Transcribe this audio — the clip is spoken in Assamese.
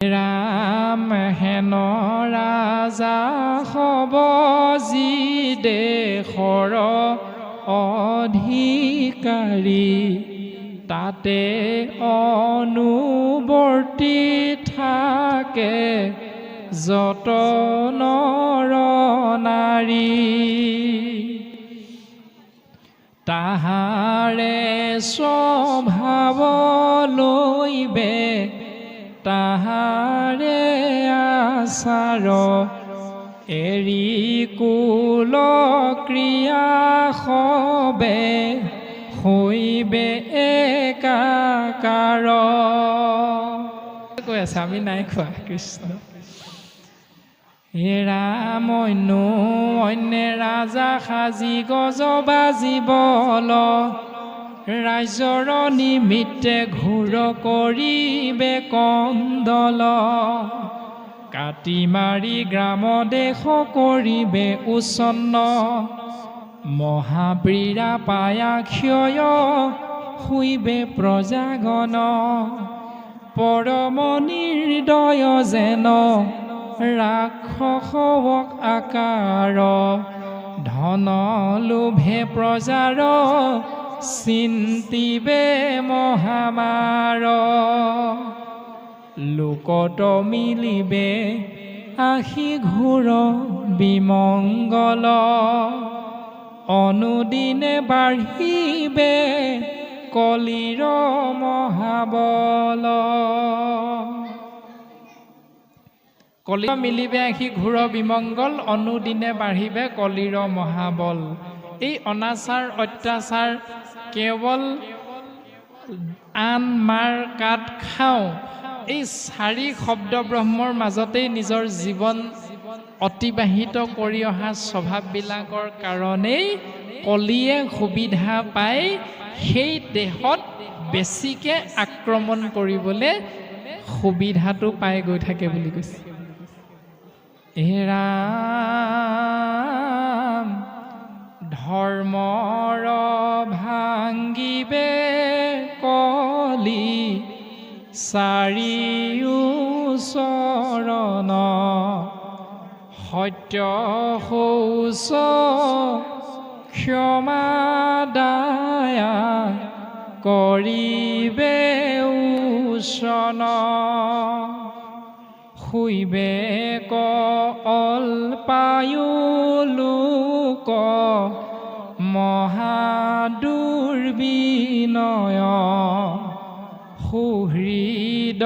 ৰাম হেন ৰাজা হ'ব যি দেশৰ অধিকাৰী, তাতে অনুবৰ্তী থাকে যত নৰ নাৰী। তাহাৰে স্বভাৱ লৈবে তাহাৰে আচাৰ, এৰি কুল ক্ৰিয়া সবে হৈবে একাকাৰ। কৈ আছে, আমি নাই খোৱা কৃষ্ণ। হে ৰাম অন্য ৰাজা সাজি গজ বাজিবল, ৰাজ্যৰ নিমিত্তে ঘোৰ কৰিবে কন্দল। কাটি মাৰি গ্ৰাম দেশ কৰিবে উচ্ছন্ন, মহাবীৰা পায়া ক্ষয় শুইবে প্ৰজাগণ। পৰম নিৰ্দয় যেন ৰাক্ষসক আকাৰ, ধন লোভে প্ৰজাৰ চিন্তিবে মহামাৰ। লোকত মিলিবে আশী ঘোৰ বিমংগল, অনুদিনে বাঢ়িবে কলিৰ মহাবল। কলিৰ মিলিবে আশী ঘোৰ বিমংগল, অনুদিনে বাঢ়িবে কলিৰ মহাবল। এই অনাচাৰ অত্যাচাৰ কেৱল আন মাৰ কাট খাওঁ, এই চাৰি শব্দ ব্ৰহ্মৰ মাজতেই নিজৰ জীৱন অতিবাহিত কৰি অহা স্বভাৱবিলাকৰ কাৰণেই কলিয়ে সুবিধা পাই সেই দেহত বেছিকে আক্ৰমণ কৰিবলৈ সুবিধাটো পাই গৈ থাকে বুলি কৈছে। হে ৰাম ধৰ্মৰ ভাঙ্গিবে কলি, চাৰিও চৰণ সত্য শৌচ ক্ষমা দায়া কৰিবে উচ্ছন। শুইবে অল্পায়ু লোক মহাদুৰ্বিনয়, সুহৃদ